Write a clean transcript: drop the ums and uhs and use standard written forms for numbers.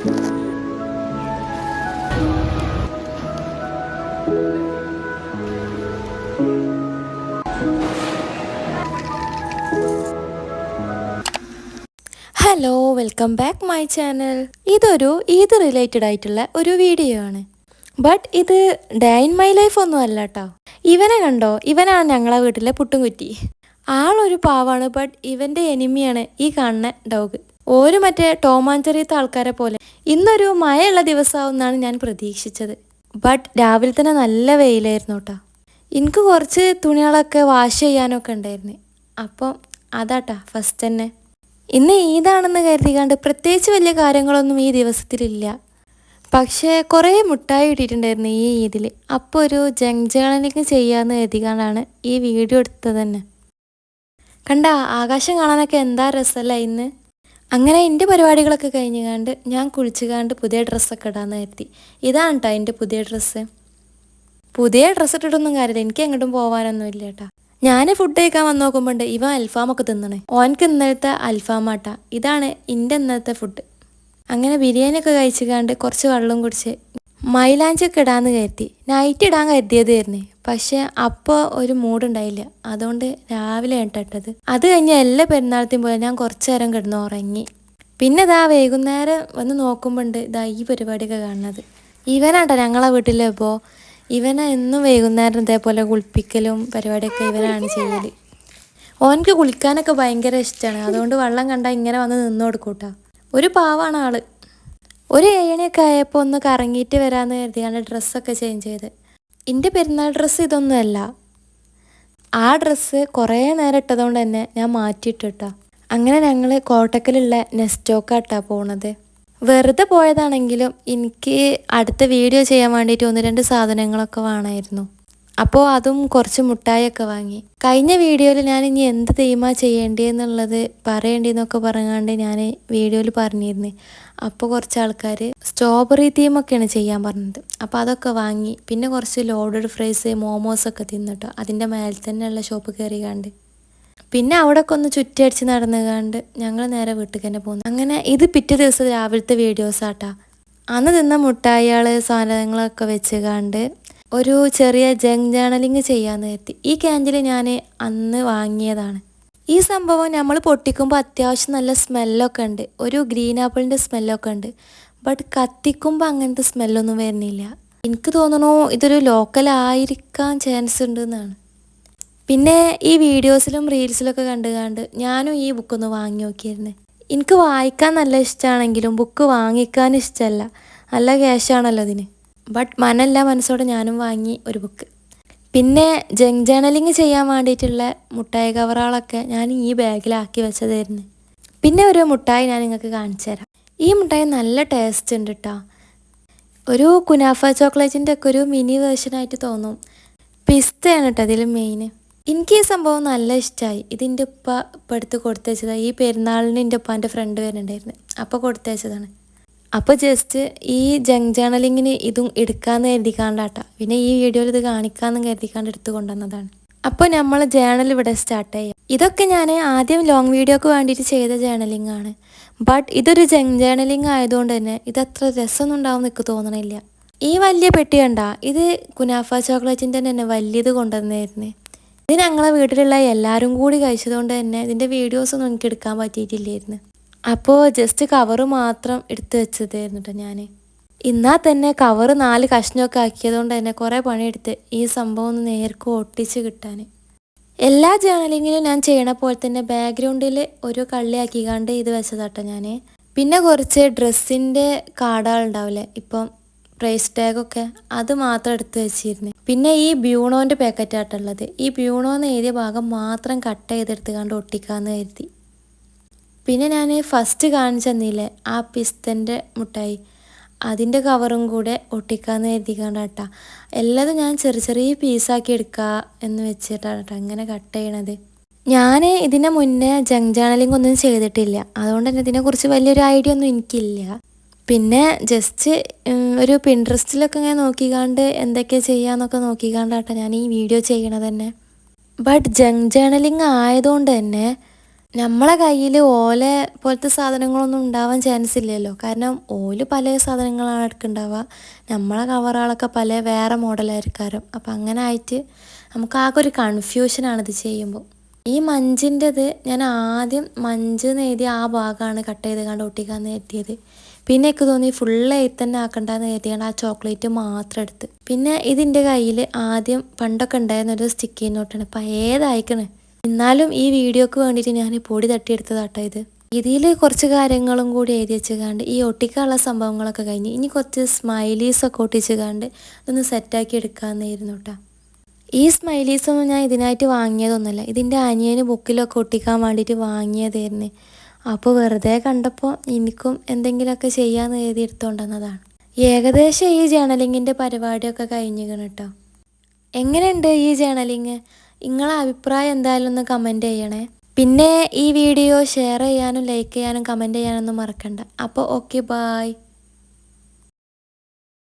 Hello, welcome back my channel. ഇതൊരു Eid related ആയിട്ടുള്ള ഒരു വീഡിയോ ആണ്. ബട്ട് ഇത് ഡേ ഇൻ മൈ ലൈഫ് ഒന്നും അല്ല കേട്ടോ. ഇവനെ കണ്ടോ? ഇവനാണ് ഞങ്ങളെ വീട്ടിലെ പുട്ടുംകുറ്റി. ആളൊരു പാവാണ്, ബട്ട് ഇവൻ്റെ എനിമിയാണ് ഈ കാണുന്ന ഡോഗ്. ഓര് മറ്റേ ടോമാഞ്ചെറിയത്തെ ആൾക്കാരെ പോലെ. ഇന്നൊരു മഴയുള്ള ദിവസമാവുമെന്നാണ് ഞാൻ പ്രതീക്ഷിച്ചത്. ബട്ട് രാവിലെ തന്നെ നല്ല വെയിലായിരുന്നു കേട്ടോ. എനിക്ക് കുറച്ച് തുണികളൊക്കെ വാഷ് ചെയ്യാനൊക്കെ ഉണ്ടായിരുന്നു. അപ്പം അതാട്ടാ ഫസ്റ്റ് തന്നെ. ഇന്ന് ഈദാണെന്ന് കരുതിക്കാണ്ട് പ്രത്യേകിച്ച് വലിയ കാര്യങ്ങളൊന്നും ഈ ദിവസത്തിലില്ല. പക്ഷേ കുറേ മുട്ടായി കിട്ടിയിട്ടുണ്ടായിരുന്നു ഈ ഈദിൽ. അപ്പോൾ ഒരു ജങ്ജേണലിങ് ചെയ്യാമെന്ന് കരുതിക്കാണ്ടാണ് ഈ വീഡിയോ എടുത്തത് തന്നെ. കണ്ട ആകാശം കാണാനൊക്കെ എന്താ രസമല്ല ഇന്ന്. അങ്ങനെ എൻ്റെ പരിപാടികളൊക്കെ കഴിഞ്ഞുകാണ്ട് ഞാൻ കുളിച്ചുകാണ്ട് പുതിയ ഡ്രസ്സൊക്കെ ഇടാമെന്ന് കരുതി. ഇതാണ് കേട്ടോ എൻ്റെ പുതിയ ഡ്രസ്സ്. പുതിയ ഡ്രസ്സ് ഇട്ടിട്ടൊന്നും കാര്യമില്ല, എനിക്ക് എങ്ങോട്ടും പോകാനൊന്നും ഇല്ല കേട്ടോ. ഞാൻ ഫുഡ് കഴിക്കാൻ വന്ന് നോക്കുമ്പോണ്ട് ഇവൻ അൽഫാമൊക്കെ തിന്നണേ. ഓനക്ക് ഇന്നലത്തെ അൽഫാമാട്ടാ. ഇതാണ് എൻ്റെ ഇന്നലത്തെ ഫുഡ്. അങ്ങനെ ബിരിയാണിയൊക്കെ കഴിച്ചുകാണ്ട് കുറച്ച് വെള്ളം കുടിച്ച് മൈലാഞ്ചൊക്കെ ഇടാന്ന് കരുതി. നൈറ്റ് ഇടാൻ കരുതിയതായിരുന്നു. പക്ഷെ അപ്പോൾ ഒരു മൂഡുണ്ടായില്ല. അതുകൊണ്ട് രാവിലെ ഇട്ടത്. അത് കഴിഞ്ഞ് എല്ലാ പെരുന്നാളത്തെയും പോലെ ഞാൻ കുറച്ച് നേരം കിടന്ന് ഉറങ്ങി. പിന്നെ ഇതാ വൈകുന്നേരം വന്ന് നോക്കുമ്പോണ്ട് ഇതാ ഈ പരിപാടിയൊക്കെ കാണുന്നത്. ഇവനാട്ടോ ഞങ്ങളെ വീട്ടിലിപ്പോൾ. ഇവനെ എന്നും വൈകുന്നേരം ഇതേപോലെ കുളിപ്പിക്കലും പരിപാടിയൊക്കെ ഇവനാണ് ചെയ്യൽ. ഓനക്ക് കുളിക്കാനൊക്കെ ഭയങ്കര ഇഷ്ടമാണ്. അതുകൊണ്ട് വെള്ളം കണ്ടാൽ ഇങ്ങനെ വന്ന് നിന്ന് കൊടുക്കൂട്ടാ. ഒരു പാവാണ് ആള്. ഒരു 7 മണിയൊക്കെ ആയപ്പോൾ ഒന്ന് കറങ്ങിയിട്ട് വരാമെന്ന് കരുതിയാണ് ഡ്രസ്സൊക്കെ ചേഞ്ച് ചെയ്ത്. എൻ്റെ പെരുന്നാൾ ഡ്രസ്സ് ഇതൊന്നുമല്ല. ആ ഡ്രസ്സ് കുറേ നേരം ഇട്ടതുകൊണ്ട് തന്നെ ഞാൻ മാറ്റിയിട്ടാ. അങ്ങനെ ഞങ്ങൾ കോട്ടക്കലുള്ള നെസ്റ്റോക്കാട്ടാ പോണത്. വെറുതെ പോയതാണെങ്കിലും എനിക്ക് അടുത്ത വീഡിയോ ചെയ്യാൻ വേണ്ടിയിട്ട് 1-2 സാധനങ്ങളൊക്കെ വേണമായിരുന്നു. അപ്പോൾ അതും കുറച്ച് മുട്ടായൊക്കെ വാങ്ങി. കഴിഞ്ഞ വീഡിയോയിൽ ഞാൻ ഇനി എന്ത് തീമാ ചെയ്യേണ്ടതെന്നുള്ളത് പറയേണ്ടിയെന്നൊക്കെ പറഞ്ഞാണ്ട് ഞാൻ വീഡിയോയിൽ പറഞ്ഞിരുന്നു. അപ്പോൾ കുറച്ച് ആൾക്കാർ സ്ട്രോബെറി തീമൊക്കെയാണ് ചെയ്യാൻ പറഞ്ഞത്. അപ്പോൾ അതൊക്കെ വാങ്ങി. പിന്നെ കുറച്ച് ലോഡഡ് ഫ്രൈസ് മോമോസൊക്കെ തിന്നിട്ടോ. അതിൻ്റെ മേലെ തന്നെയുള്ള ഷോപ്പ് കയറിയാണ്ട് പിന്നെ അവിടെയൊക്കെ ഒന്ന് ചുറ്റടിച്ച് നടന്നുകാണ്ട് ഞങ്ങൾ നേരെ വീട്ടിൽ തന്നെ പോകുന്നു. അങ്ങനെ ഇത് പിറ്റേ ദിവസം രാവിലത്തെ വീഡിയോസാട്ടാ. അന്ന് തിന്ന മുട്ടായികൾ സാധനങ്ങളൊക്കെ വെച്ചുകാണ്ട് ഒരു ചെറിയ ജേർണലിങ് ചെയ്യാമെന്ന് കരുതി. ഈ ക്യാൻഡിൽ ഞാൻ അന്ന് വാങ്ങിയതാണ്. ഈ സംഭവം നമ്മൾ പൊട്ടിക്കുമ്പോൾ അത്യാവശ്യം നല്ല സ്മെല്ലൊക്കെ ഉണ്ട്. ഒരു ഗ്രീൻ ആപ്പിളിൻ്റെ സ്മെല്ലൊക്കെ ഉണ്ട്. ബട്ട് കത്തിക്കുമ്പോൾ അങ്ങനത്തെ സ്മെല്ലൊന്നും വരുന്നില്ല. എനിക്ക് തോന്നണു ഇതൊരു ലോക്കലായിരിക്കാൻ ചാൻസ് ഉണ്ടെന്നാണ്. പിന്നെ ഈ വീഡിയോസിലും റീൽസിലൊക്കെ കണ്ടുകാണ്ട് ഞാനും ഈ ബുക്കൊന്ന് വാങ്ങി നോക്കിയിരുന്നു. എനിക്ക് വായിക്കാൻ നല്ല ഇഷ്ടമാണെങ്കിലും ബുക്ക് വാങ്ങിക്കാൻ ഇഷ്ടമല്ല. നല്ല ക്യാഷാണല്ലോ അതിന്. ബട്ട് മനസ്സോടെ ഞാനും വാങ്ങി ഒരു ബുക്ക്. പിന്നെ ജേർണലിങ് ചെയ്യാൻ വേണ്ടിയിട്ടുള്ള മുട്ടായി കവറുകളൊക്കെ ഞാൻ ഈ ബാഗിലാക്കി വെച്ചതായിരുന്നു. പിന്നെ ഒരു മുട്ടായി ഞാൻ നിങ്ങൾക്ക് കാണിച്ചു തരാം. ഈ മുട്ടായി നല്ല ടേസ്റ്റ് ഉണ്ട് കേട്ടോ. ഒരു കുനാഫ ചോക്ലേറ്റിൻ്റെ ഒക്കെ ഒരു മിനി വേർഷനായിട്ട് തോന്നും. പിസ്തയാണ് കേട്ടോ അതിൽ മെയിൻ. എനിക്ക് ഈ സംഭവം നല്ല ഇഷ്ടമായി. ഇതിൻ്റെ ഉപ്പ ഇപ്പം എടുത്ത് കൊടുത്തയച്ചതാണ്. ഈ പെരുന്നാളിന് എൻ്റെ ഉപ്പാൻ്റെ ഫ്രണ്ട് വരുന്നുണ്ടായിരുന്നു. അപ്പോൾ കൊടുത്തയച്ചതാണ്. അപ്പോൾ ജസ്റ്റ് ഈ ജേർണലിങ്ങിന് ഇതും എടുക്കാമെന്ന് കരുതിക്കാണ്ടാട്ടാ. പിന്നെ ഈ വീഡിയോയിൽ ഇത് കാണിക്കാമെന്ന് കരുതിക്കാണ്ട് എടുത്ത് കൊണ്ടുവന്നതാണ്. അപ്പോൾ നമ്മൾ ജേർണൽ ഇവിടെ സ്റ്റാർട്ട് ചെയ്യാം. ഇതൊക്കെ ഞാൻ ആദ്യം ലോങ് വീഡിയോക്ക് വേണ്ടിയിട്ട് ചെയ്ത ജേർണലിംഗ് ആണ്. ബട്ട് ഇതൊരു ജേർണലിംഗ് ആയതുകൊണ്ട് തന്നെ ഇതത്ര രസമൊന്നും ഉണ്ടാവും എനിക്ക് തോന്നണില്ല. ഈ വലിയ പെട്ടി കണ്ട ഇത് കുനാഫ ചോക്ലേറ്റിൻ്റെ തന്നെ വലിയത് കൊണ്ടുവന്നായിരുന്നു. ഇത് ഞങ്ങളെ വീട്ടിലുള്ള എല്ലാവരും കൂടി കഴിച്ചതുകൊണ്ട് തന്നെ ഇതിൻ്റെ വീഡിയോസൊന്നും എനിക്ക് എടുക്കാൻ പറ്റിയിട്ടില്ലായിരുന്നു. അപ്പോൾ ജസ്റ്റ് കവറ് മാത്രം എടുത്ത് വെച്ചതായിരുന്നു കേട്ടോ ഞാൻ. എന്നാൽ തന്നെ കവറ് 4 കഷ്ണമൊക്കെ ആക്കിയതുകൊണ്ട് തന്നെ കുറേ പണിയെടുത്ത് ഈ സംഭവം ഒന്ന് നേർക്ക് ഒട്ടിച്ച് കിട്ടാൻ. എല്ലാ ജേർണലിങ്ങിലും ഞാൻ ചെയ്യണ പോലെ തന്നെ ബാക്ക്ഗ്രൗണ്ടിൽ ഒരു കള്ളിയാക്കിക്കാണ്ട് ഇത് വെച്ചതാട്ടോ ഞാൻ. പിന്നെ കുറച്ച് ഡ്രസ്സിൻ്റെ കാർഡുകളുണ്ടാവില്ലേ, ഇപ്പം പ്രൈസ് ടാഗൊക്കെ, അത് മാത്രം എടുത്ത് വെച്ചിരുന്നു. പിന്നെ ഈ ബ്യൂണോൻ്റെ പാക്കറ്റാട്ടുള്ളത്. ഈ ബ്യൂണോന്ന് എഴുതിയ ഭാഗം മാത്രം കട്ട് ചെയ്തെടുത്ത് കണ്ട് ഒട്ടിക്കാമെന്ന് കരുതി. പിന്നെ ഞാൻ ഫസ്റ്റ് കാണിച്ചു തന്നില്ലേ ആ പിസ്തൻ്റെ മുട്ടായി, അതിൻ്റെ കവറും കൂടെ ഒട്ടിക്കാമെന്ന് കരുതിക്കാണ്ടാട്ടാ. എല്ലാതും ഞാൻ ചെറിയ പീസാക്കി എടുക്കുക എന്ന് വെച്ചിട്ടാണ് അങ്ങനെ കട്ട് ചെയ്യണത്. ഞാൻ ഇതിന് മുന്നേ ജേർണലിംഗ് ഒന്നും ചെയ്തിട്ടില്ല. അതുകൊണ്ട് തന്നെ ഇതിനെക്കുറിച്ച് വലിയൊരു ഐഡിയ ഒന്നും എനിക്കില്ല. പിന്നെ ജസ്റ്റ് ഒരു പിൻട്രസ്റ്റിലൊക്കെ ഇങ്ങനെ നോക്കിക്കാണ്ട് എന്തൊക്കെ ചെയ്യാമെന്നൊക്കെ നോക്കിക്കാണ്ടാട്ടോ ഞാൻ ഈ വീഡിയോ ചെയ്യണത് തന്നെ. ബട്ട് ജേർണലിംഗ് ആയതുകൊണ്ട് തന്നെ നമ്മളെ കയ്യിൽ ഓല പോലത്തെ സാധനങ്ങളൊന്നും ഉണ്ടാവാൻ ചാൻസ് ഇല്ലല്ലോ. കാരണം ഓല് പല സാധനങ്ങളാണ് എടുക്കുന്നുണ്ടാവുക. നമ്മളെ കവറുകളൊക്കെ പല വേറെ മോഡലായിരിക്കാരും. അപ്പം അങ്ങനെ ആയിട്ട് നമുക്ക് ആകെ ഒരു കൺഫ്യൂഷനാണിത് ചെയ്യുമ്പോൾ. ഈ മഞ്ചിൻ്റെത് ഞാൻ ആദ്യം മഞ്ച് എഴുതിയ ആ ഭാഗമാണ് കട്ട് ചെയ്ത് കണ്ട് ഒട്ടിക്കാന്ന് എഴുതിയത്. പിന്നെ എനിക്ക് തോന്നി ഫുള്ള് എഴുത്തന്നെ ആക്കണ്ടെന്ന് എഴുതിയാണ് ആ ചോക്ലേറ്റ് മാത്രം എടുത്ത്. പിന്നെ ഇതിൻ്റെ കയ്യിൽ ആദ്യം പണ്ടൊക്കെ ഉണ്ടായിരുന്നൊരു സ്റ്റിക്കി നോട്ടാണ്. ഇപ്പം ഏതായിക്കണ്. എന്നാലും ഈ വീഡിയോക്ക് വേണ്ടിയിട്ട് ഞാൻ പൊടി തട്ടിയെടുത്തതാട്ടോ ഇത്. ഇതിൽ കുറച്ച് കാര്യങ്ങളും കൂടി എഴുതി വെച്ചുകാണ്ട് ഈ ഒട്ടിക്കാനുള്ള സംഭവങ്ങളൊക്കെ കഴിഞ്ഞ് ഇനി കുറച്ച് സ്മൈലീസൊക്കെ ഒട്ടിച്ച് കാണ്ട് ഇതൊന്ന് സെറ്റാക്കി എടുക്കാമെന്നായിരുന്നു കേട്ടോ. ഈ സ്മൈലീസൊന്നും ഞാൻ ഇതിനായിട്ട് വാങ്ങിയതൊന്നുമല്ല. ഇതിൻ്റെ അനിയന് ബുക്കിലൊക്കെ ഒട്ടിക്കാൻ വേണ്ടിയിട്ട് വാങ്ങിയതായിരുന്നു. അപ്പോൾ വെറുതെ കണ്ടപ്പോൾ എനിക്കും എന്തെങ്കിലുമൊക്കെ ചെയ്യാമെന്ന് എഴുതി എടുത്തുകൊണ്ടുവന്നതാണ്. ഏകദേശം ഈ ജേണലിങ്ങിൻ്റെ പരിപാടിയൊക്കെ കഴിഞ്ഞിരിക്കണം കേട്ടോ. എങ്ങനെയുണ്ട് ഈ ജേണലിങ്? നിങ്ങളെ അഭിപ്രായം എന്തായാലും ഒന്ന് കമൻറ്റ് ചെയ്യണേ. പിന്നെ ഈ വീഡിയോ ഷെയർ ചെയ്യാനും ലൈക്ക് ചെയ്യാനും കമൻറ്റ് ചെയ്യാനൊന്നും മറക്കണ്ട. അപ്പോൾ ഓക്കെ, ബായ്.